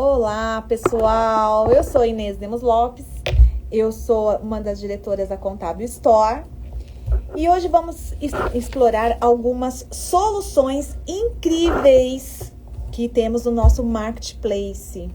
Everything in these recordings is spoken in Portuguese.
Olá, pessoal! Eu sou Inês Lemos Lopes, eu sou uma das diretoras da Contábil Store e hoje vamos explorar algumas soluções incríveis que temos no nosso Marketplace.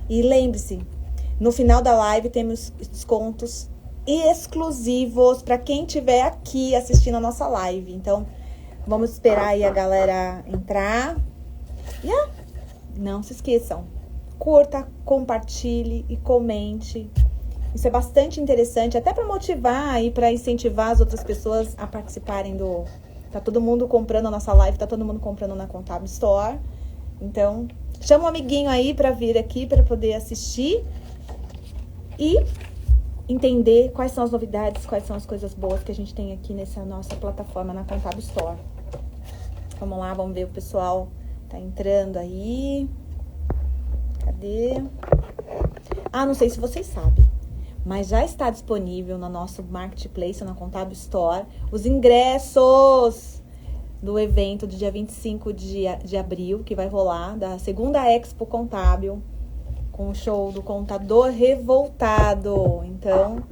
E lembre-se, no final da live temos descontos exclusivos para quem estiver aqui assistindo a nossa live. Então, vamos esperar aí a galera entrar. Não se esqueçam, curta, compartilhe e comente. Isso é bastante interessante, até para motivar e para incentivar as outras pessoas a participarem do... Tá todo mundo comprando a nossa live, tá todo mundo comprando na Contábil Store. Então, chama um amiguinho aí para vir aqui para poder assistir e entender quais são as novidades, quais são as coisas boas que a gente tem aqui nessa nossa plataforma na Contábil Store. Vamos lá, vamos ver o pessoal tá entrando aí. Cadê? Não sei se vocês sabem, mas já está disponível no nosso Marketplace, na Contábil Store, os ingressos do evento do dia 25 de abril, que vai rolar, da segunda Expo Contábil, com o show do Contador Revoltado. Então,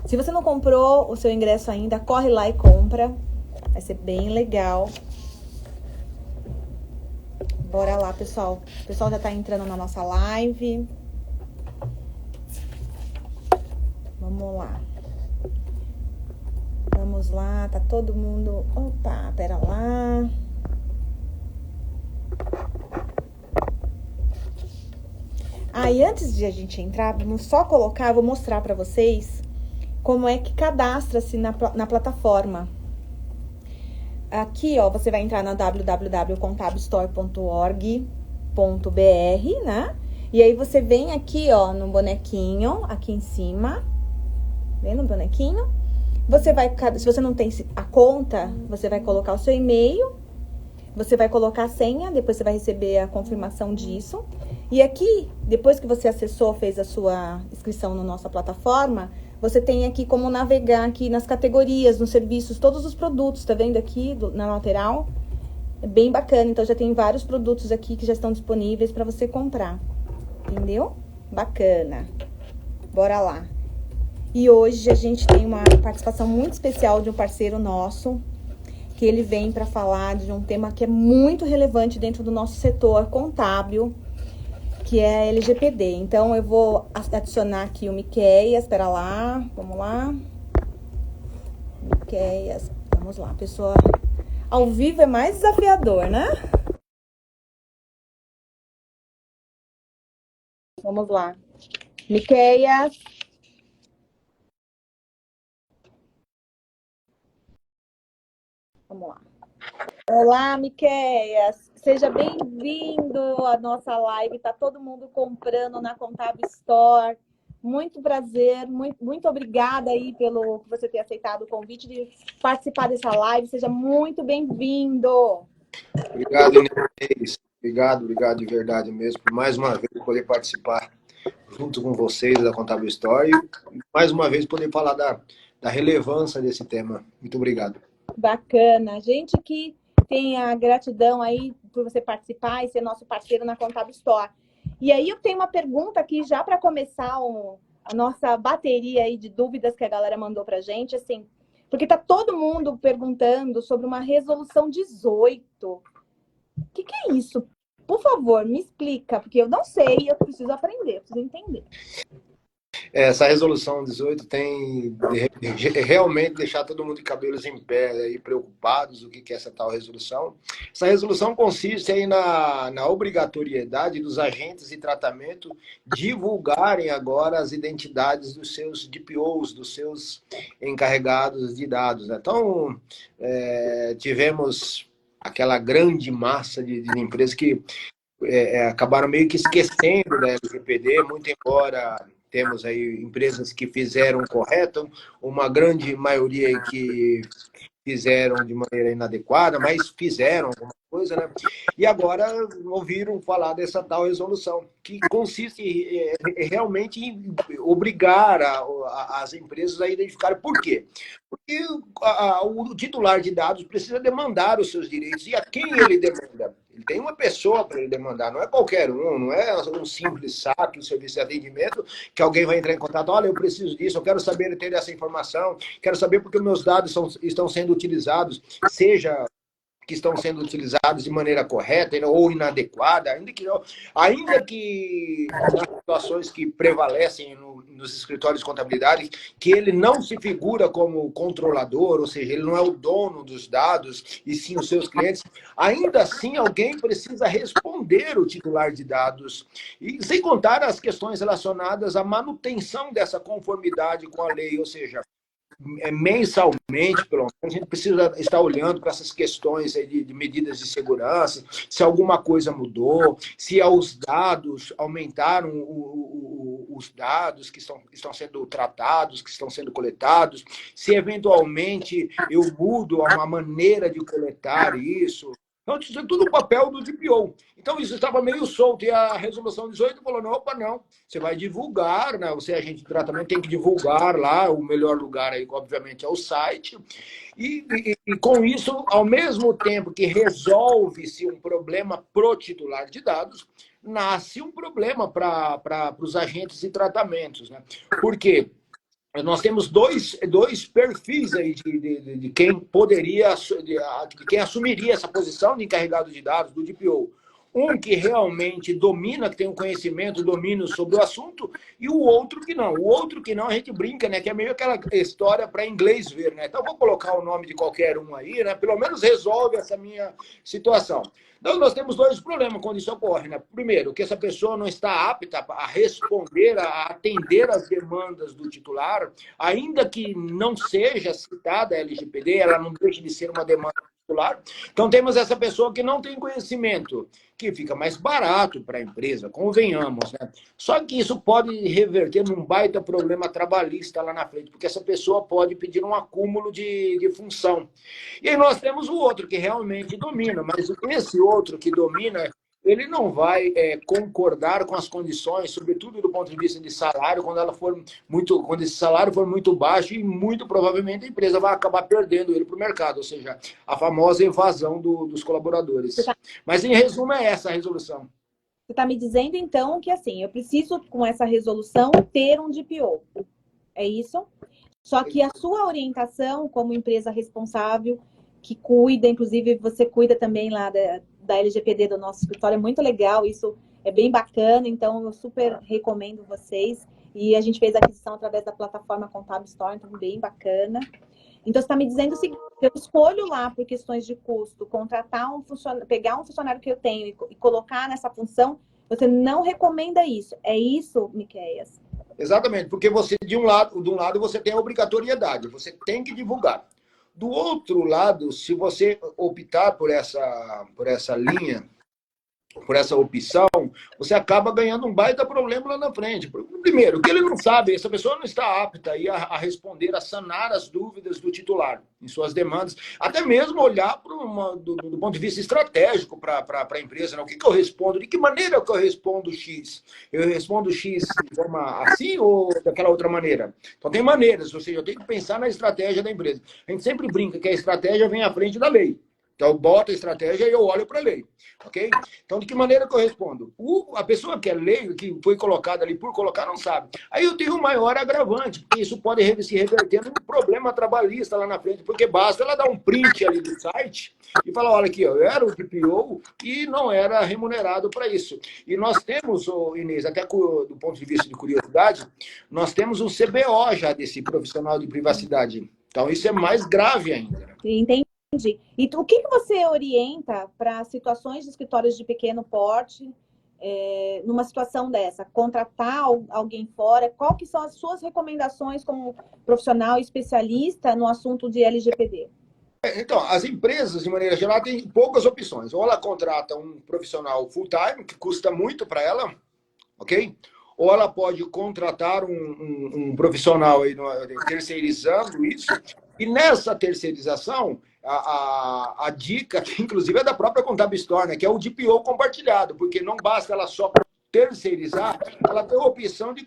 se você não comprou o seu ingresso ainda, corre lá e compra. Vai ser bem legal. Bora lá, pessoal. O pessoal já tá entrando na nossa live. Vamos lá. Vamos lá, tá todo mundo... Opa, pera lá. E antes de a gente entrar, vamos só colocar, vou mostrar pra vocês como é que cadastra-se na plataforma. Aqui, ó, você vai entrar na www.contabilstore.org.br, né? E aí você vem aqui, ó, no bonequinho, aqui em cima. Vem no bonequinho. Você vai, se você não tem a conta, você vai colocar o seu e-mail. Você vai colocar a senha, depois você vai receber a confirmação disso. E aqui, depois que você acessou, fez a sua inscrição na nossa plataforma, você tem aqui como navegar aqui nas categorias, nos serviços, todos os produtos, tá vendo aqui na lateral? É bem bacana, então já tem vários produtos aqui que já estão disponíveis para você comprar, entendeu? Bacana. Bora lá. E hoje a gente tem uma participação muito especial de um parceiro nosso, que ele vem para falar de um tema que é muito relevante dentro do nosso setor contábil, que é a LGPD. Então, eu vou adicionar aqui o Miqueias, espera lá, vamos lá. Miqueias, vamos lá, pessoal. Ao vivo é mais desafiador, né? Vamos lá. Miqueias. Vamos lá. Olá, Miqueias. Seja bem-vindo à nossa live. Tá todo mundo comprando na Contábil Store. Muito prazer, muito obrigada aí pelo que você ter aceitado o convite de participar dessa live. Seja muito bem-vindo. Obrigado, Inês. Obrigado de verdade mesmo por mais uma vez poder participar junto com vocês da Contábil Store e mais uma vez poder falar da relevância desse tema. Muito obrigado. Bacana. Gente que tem a gratidão aí por você participar e ser nosso parceiro na Contábil Store. E aí eu tenho uma pergunta aqui já para começar a nossa bateria aí de dúvidas que a galera mandou pra gente, assim, porque tá todo mundo perguntando sobre uma resolução 18. O que é isso? Por favor, me explica, porque eu não sei, eu preciso aprender, eu preciso entender. Essa resolução 18 tem realmente deixar todo mundo de cabelos em pé aí, preocupados o que é essa tal resolução. Essa resolução consiste aí na obrigatoriedade dos agentes de tratamento divulgarem agora as identidades dos seus DPOs, dos seus encarregados de dados, né? Então, tivemos aquela grande massa de empresas que acabaram meio que esquecendo da LGPD, muito embora temos aí empresas que fizeram correto, uma grande maioria aí que fizeram de maneira inadequada, mas fizeram alguma coisa, né? E agora ouviram falar dessa tal resolução, que consiste realmente em obrigar as empresas a identificarem. Por quê? Porque o titular de dados precisa demandar os seus direitos. E a quem ele demanda? Ele Ele tem uma pessoa para ele demandar, não é qualquer um, não é um simples saque, um serviço de atendimento, que alguém vai entrar em contato, olha, eu preciso disso, eu quero saber ter essa informação, quero saber porque meus dados estão sendo utilizados, seja que estão sendo utilizados de maneira correta ou inadequada, ainda que nas situações que prevalecem nos escritórios de contabilidade, que ele não se figura como controlador, ou seja, ele não é o dono dos dados, e sim os seus clientes, ainda assim alguém precisa responder o titular de dados, e sem contar as questões relacionadas à manutenção dessa conformidade com a lei, ou seja, mensalmente, pelo menos, a gente precisa estar olhando para essas questões aí de medidas de segurança, se alguma coisa mudou, se os dados aumentaram, os dados que estão sendo tratados, que estão sendo coletados, se eventualmente eu mudo uma maneira de coletar isso. Então, isso é tudo o papel do DPO. Então, isso estava meio solto. E a resolução 18 falou, não, opa, não. Você vai divulgar, né? Você, agente de tratamento, tem que divulgar lá. O melhor lugar aí, obviamente, é o site. E com isso, ao mesmo tempo que resolve-se um problema pro titular de dados, nasce um problema para os agentes de tratamentos, né? Por quê? Nós temos dois perfis aí de quem poderia, de quem assumiria essa posição de encarregado de dados do DPO. Um que realmente domina, que tem um conhecimento, domínio sobre o assunto, e o outro que não. O outro que não, a gente brinca, né? Que é meio aquela história para inglês ver, né? Então, eu vou colocar o nome de qualquer um aí, né? Pelo menos resolve essa minha situação. Então, nós temos dois problemas quando isso ocorre, né? Primeiro, que essa pessoa não está apta a responder, a atender às demandas do titular, ainda que não seja citada a LGPD, ela não deixa de ser uma demanda titular. Então, temos essa pessoa que não tem conhecimento, que fica mais barato para a empresa, convenhamos, né? Só que isso pode reverter num baita problema trabalhista lá na frente, porque essa pessoa pode pedir um acúmulo de função. E aí nós temos o outro que realmente domina, mas esse outro que domina, ele não vai concordar com as condições, sobretudo do ponto de vista de salário, quando esse salário for muito baixo, e muito provavelmente a empresa vai acabar perdendo ele para o mercado, ou seja, a famosa evasão dos colaboradores. Mas, em resumo, é essa a resolução. Você está me dizendo, então, que assim, eu preciso, com essa resolução, ter um DPO. É isso? Só que a sua orientação como empresa responsável, que cuida, inclusive você cuida também lá da LGPD do nosso escritório, é muito legal, isso é bem bacana, então eu super recomendo vocês. E a gente fez a aquisição através da plataforma Contábil Store, então bem bacana. Então você está me dizendo o seguinte, eu escolho lá por questões de custo, contratar pegar um funcionário que eu tenho e colocar nessa função, você não recomenda isso. É isso, Miqueias? Exatamente, porque você, de um lado você tem a obrigatoriedade, você tem que divulgar. Do outro lado, se você optar por essa linha, por essa opção, você acaba ganhando um baita problema lá na frente. Primeiro, que ele não sabe, essa pessoa não está apta aí a responder, a sanar as dúvidas do titular em suas demandas, até mesmo olhar do ponto de vista estratégico para a empresa, né? O que eu respondo, de que maneira que eu respondo X? Eu respondo X de forma assim ou daquela outra maneira? Então tem maneiras, ou seja, eu tenho que pensar na estratégia da empresa. A gente sempre brinca que a estratégia vem à frente da lei. Então, eu boto a estratégia e eu olho para a lei, ok? Então, de que maneira que eu respondo? A pessoa que é leiga, que foi colocada ali por colocar, não sabe. Aí eu tenho um maior agravante, porque isso pode se reverter num problema trabalhista lá na frente, porque basta ela dar um print ali do site e falar, olha aqui, eu era o DPO e não era remunerado para isso. E nós temos, Inês, até do ponto de vista de curiosidade, nós temos um CBO já desse profissional de privacidade. Então, isso é mais grave ainda. Entendi. E o que você orienta para situações de escritórios de pequeno porte, numa situação dessa? Contratar alguém fora? Qual que são as suas recomendações como profissional especialista no assunto de LGPD? Então, as empresas, de maneira geral, têm poucas opções. Ou ela contrata um profissional full-time, que custa muito para ela, ok? Ou ela pode contratar um profissional aí, terceirizando isso. E nessa terceirização, a dica, que inclusive é da própria Contábil Store, né, que é o DPO compartilhado, porque não basta ela só terceirizar, ela tem a opção de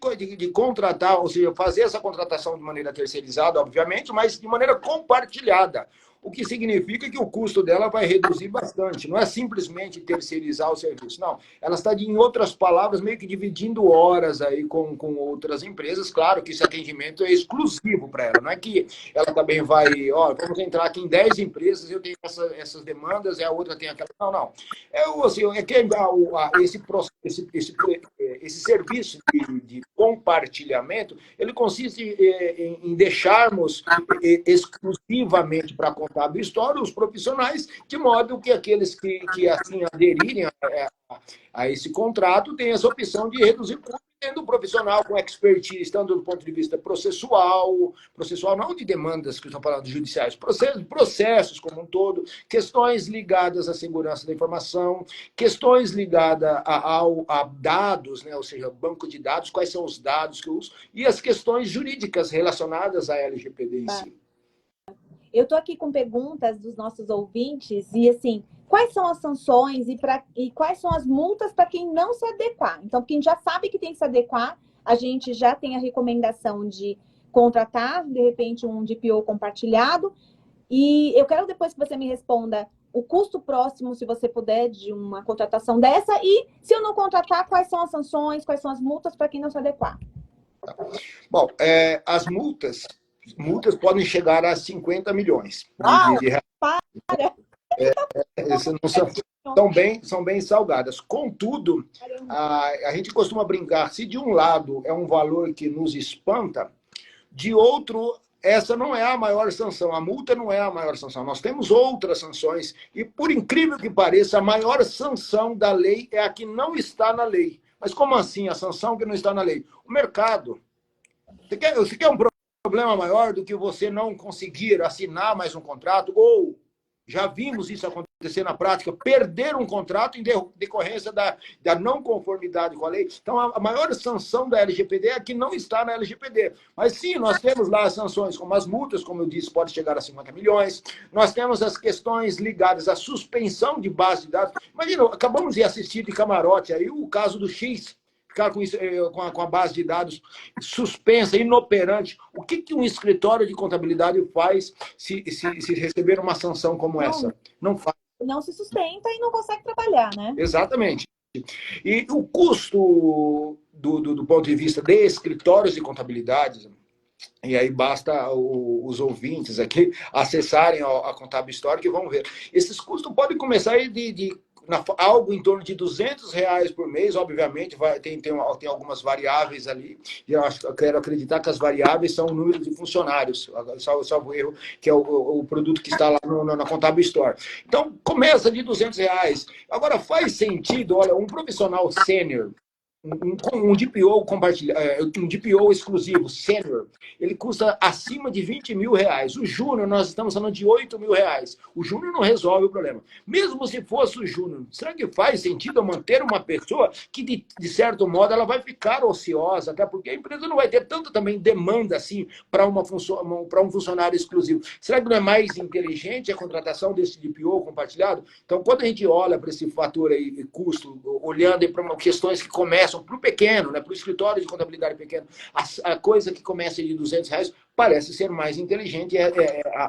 contratar, ou seja, fazer essa contratação de maneira terceirizada, obviamente, mas de maneira compartilhada. o que significa que o custo dela vai reduzir bastante. Não é simplesmente terceirizar o serviço, não. Ela está, em outras palavras, meio que dividindo horas aí com outras empresas. Claro que esse atendimento é exclusivo para ela. Não é que ela também vai, ó, vamos entrar aqui em 10 empresas, eu tenho essas demandas e a outra tem aquela. Não, não. Assim, é que esse serviço de compartilhamento, ele consiste em deixarmos exclusivamente para contar a história os profissionais, de modo que aqueles que assim aderirem a esse contrato tenham essa opção de reduzir custos, tendo um profissional com expertise, tanto do ponto de vista processual não de demandas que eu estou falando judiciais, processos como um todo, questões ligadas à segurança da informação, questões ligadas a dados, né? Ou seja, banco de dados, quais são os dados que eu uso, e as questões jurídicas relacionadas à LGPD em si. Eu estou aqui com perguntas dos nossos ouvintes e, assim, quais são as sanções e quais são as multas para quem não se adequar? Então, quem já sabe que tem que se adequar, a gente já tem a recomendação de contratar, de repente, um DPO compartilhado. E eu quero depois que você me responda o custo próximo, se você puder, de uma contratação dessa. E, se eu não contratar, quais são as sanções, quais são as multas para quem não se adequar? Bom, as multas podem chegar a 50 milhões de reais. Para! São bem salgadas. Contudo, a gente costuma brincar, se de um lado é um valor que nos espanta, de outro, essa não é a maior sanção. A multa não é a maior sanção. Nós temos outras sanções e, por incrível que pareça, a maior sanção da lei é a que não está na lei. Mas como assim a sanção que não está na lei? O mercado. Você quer um problema maior do que você não conseguir assinar mais um contrato? Ou, já vimos isso acontecer na prática, perder um contrato em decorrência da não conformidade com a lei? Então, a maior sanção da LGPD é a que não está na LGPD. Mas sim, nós temos lá as sanções, como as multas, como eu disse, pode chegar a 50 milhões. Nós temos as questões ligadas à suspensão de base de dados. Imagina, acabamos de assistir de camarote aí o caso do X, ficar com a base de dados suspensa, inoperante. O que um escritório de contabilidade faz se receber uma sanção como essa? Não faz. Não se sustenta e não consegue trabalhar, né? Exatamente. E o custo do ponto de vista de escritórios de contabilidade, e aí basta os ouvintes aqui acessarem a Contábil Histórica e vão ver. Esses custos podem começar aí algo em torno de R$ 200 por mês, obviamente, tem algumas variáveis ali, e eu quero acreditar que as variáveis são o número de funcionários, salvo erro, que é o produto que está lá na Contábil Store. Então, começa de R$ 200. Agora, faz sentido, olha, um profissional sênior, um DPO um DPO exclusivo, sênior, ele custa acima de R$ 20 mil. O júnior, nós estamos falando de R$ 8 mil. O júnior não resolve o problema. Mesmo se fosse o júnior, será que faz sentido manter uma pessoa que, de certo modo, ela vai ficar ociosa, até porque a empresa não vai ter tanta também demanda assim para um funcionário exclusivo? Será que não é mais inteligente a contratação desse DPO compartilhado? Então, quando a gente olha para esse fator aí, custo, olhando para questões que começam para o pequeno, né, para o escritório de contabilidade pequeno, a coisa que começa de R$ 200 parece ser mais inteligente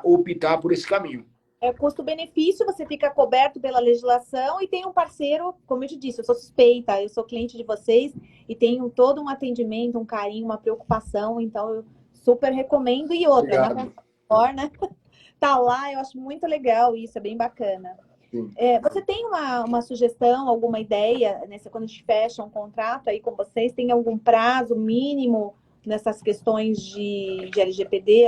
optar por esse caminho. É custo-benefício, você fica coberto pela legislação e tem um parceiro, como eu te disse, eu sou suspeita, eu sou cliente de vocês e tenho todo um atendimento, um carinho, uma preocupação, então eu super recomendo. E outra, né? Tá lá, eu acho muito legal isso, é bem bacana. Você tem uma sugestão, alguma ideia, né, quando a gente fecha um contrato aí com vocês, tem algum prazo mínimo nessas questões de LGPD?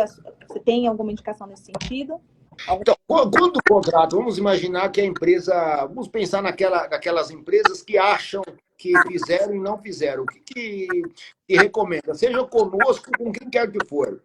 Você tem alguma indicação nesse sentido? Então, quando o contrato, vamos imaginar que a empresa, vamos pensar naquelas empresas que acham que fizeram e não fizeram. O que recomenda? Seja conosco, com quem quer que for.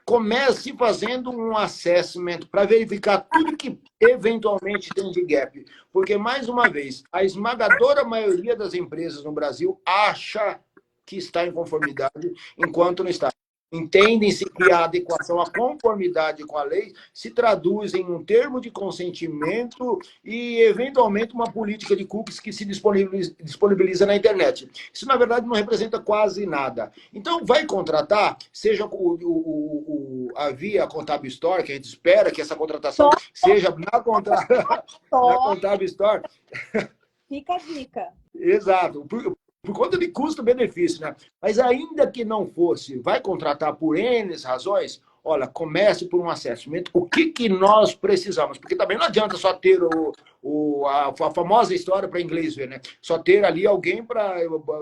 Comece fazendo um assessment para verificar tudo que eventualmente tem de gap. Porque, mais uma vez, a esmagadora maioria das empresas no Brasil acha que está em conformidade, enquanto não está. Entendem-se que a adequação à conformidade com a lei se traduz em um termo de consentimento e, eventualmente, uma política de cookies que se disponibiliza na internet. Isso, na verdade, não representa quase nada. Então, vai contratar, seja via Contábil Store, que a gente espera que essa contratação seja na Contábil Store. Fica a dica. Exato. Por conta de custo-benefício, né? Mas ainda que não fosse, vai contratar por N razões, olha, comece por um assessment. O que nós precisamos? Porque também não adianta só ter a famosa história para inglês ver, né? Só ter ali alguém para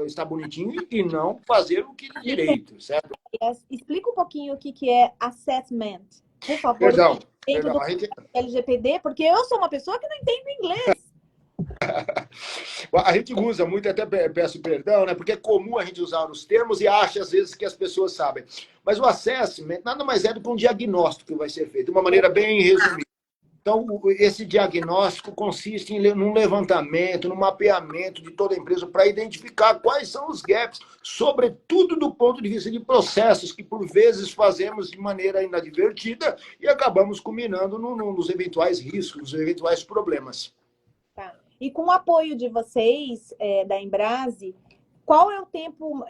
estar bonitinho e não fazer o que de direito, certo? Explica um pouquinho o que é assessment, por favor. Perdão. Dentro do LGPD, porque eu sou uma pessoa que não entendo inglês. A gente usa muito, até peço perdão, né? Porque é comum a gente usar os termos e acha às vezes que as pessoas sabem. Mas o assessment nada mais é do que um diagnóstico que vai ser feito, de uma maneira bem resumida. Então, esse diagnóstico consiste num levantamento, num mapeamento de toda a empresa para identificar quais são os gaps, sobretudo do ponto de vista de processos que, por vezes, fazemos de maneira inadvertida e acabamos culminando nos eventuais riscos, nos eventuais problemas. Tá. E com o apoio de vocês, da Embrase, qual é o tempo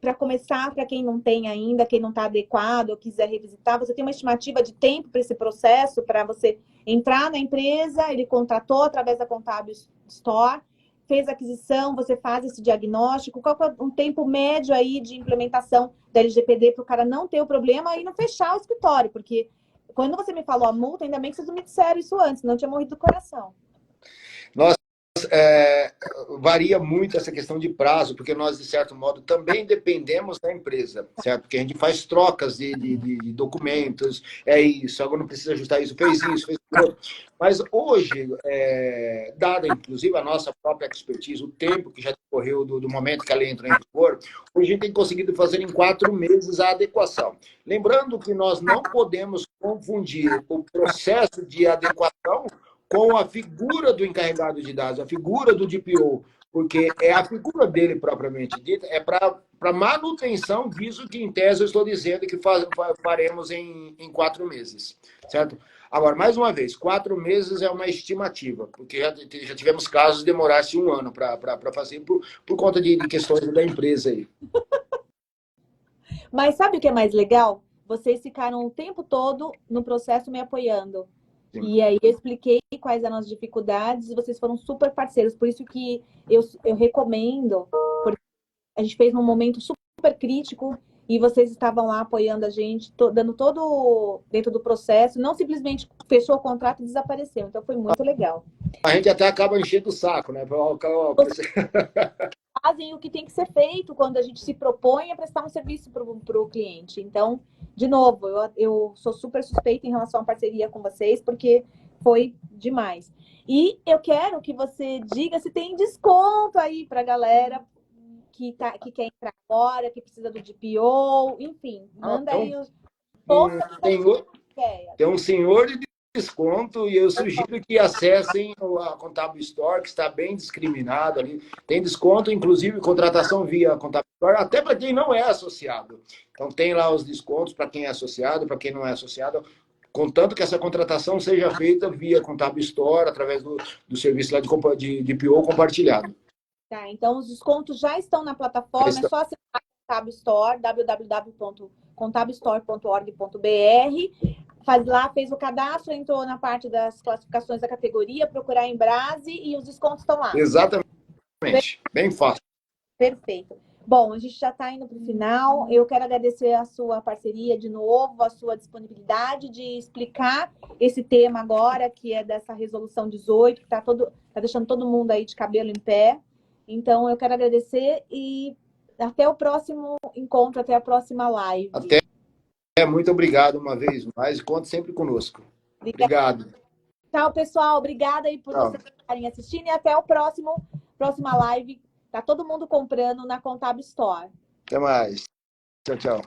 para começar, para quem não tem ainda, quem não está adequado ou quiser revisitar? Você tem uma estimativa de tempo para esse processo, para você entrar na empresa, ele contratou através da Contábil Store, fez a aquisição, você faz esse diagnóstico, qual é um tempo médio aí de implementação da LGPD para o cara não ter o problema e não fechar o escritório? Porque quando você me falou a multa, ainda bem que vocês não me disseram isso antes, não tinha morrido do coração. Nós varia muito essa questão de prazo, porque nós, de certo modo, também dependemos da empresa, certo? Porque a gente faz trocas de documentos, é isso, agora não precisa ajustar isso, fez aquilo. Mas hoje, dada inclusive a nossa própria expertise, o tempo que já decorreu do momento que ela entrou em vigor, hoje a gente tem conseguido fazer em 4 meses a adequação. Lembrando que nós não podemos confundir o processo de adequação com a figura do encarregado de dados, a figura do DPO, porque é a figura dele propriamente dita, é para manutenção disso que, em tese, eu estou dizendo que faremos em 4 meses, certo? Agora, mais uma vez, 4 meses é uma estimativa, porque já tivemos casos de demorar-se 1 ano para fazer por conta de questões da empresa aí. Mas sabe o que é mais legal? Vocês ficaram o tempo todo no processo me apoiando. Sim. E aí eu expliquei quais eram as dificuldades e vocês foram super parceiros. Por isso que eu recomendo, porque a gente fez num momento super crítico e vocês estavam lá apoiando a gente, dando todo dentro do processo, não simplesmente fechou o contrato e desapareceu. Então foi muito legal. A gente até acaba enchendo o saco, né? Fazem o que tem que ser feito quando a gente se propõe a prestar um serviço para o cliente. Então, de novo, eu sou super suspeita em relação à parceria com vocês, porque foi demais. E eu quero que você diga se tem desconto aí para a galera que quer entrar agora, que precisa do DPO, enfim, manda aí os... Tem um senhor de desconto e eu sugiro que acessem a Contábil Store, que está bem discriminado ali. Tem desconto, inclusive, contratação via Contábil Store, até para quem não é associado. Então, tem lá os descontos para quem é associado, para quem não é associado, contanto que essa contratação seja feita via Contábil Store, através do serviço lá de DPO compartilhado. Tá, então os descontos já estão na plataforma, é só acessar a Contábil Store, www.contabilstore.org.br. Faz lá, fez o cadastro, entrou na parte das classificações da categoria, procurar em Embrase e os descontos estão lá. Exatamente, bem fácil. Perfeito. Bom, a gente já está indo para o final. Eu quero agradecer a sua parceria de novo, a sua disponibilidade de explicar esse tema agora, que é dessa resolução 18, que está deixando todo mundo aí de cabelo em pé. Então, eu quero agradecer e até o próximo encontro, até a próxima live. Muito obrigado uma vez mais. Conte sempre conosco. Obrigado. Tchau, pessoal. Obrigada aí por vocês estarem assistindo e até o próxima live. Tá todo mundo comprando na Contábil Store. Até mais. Tchau, tchau.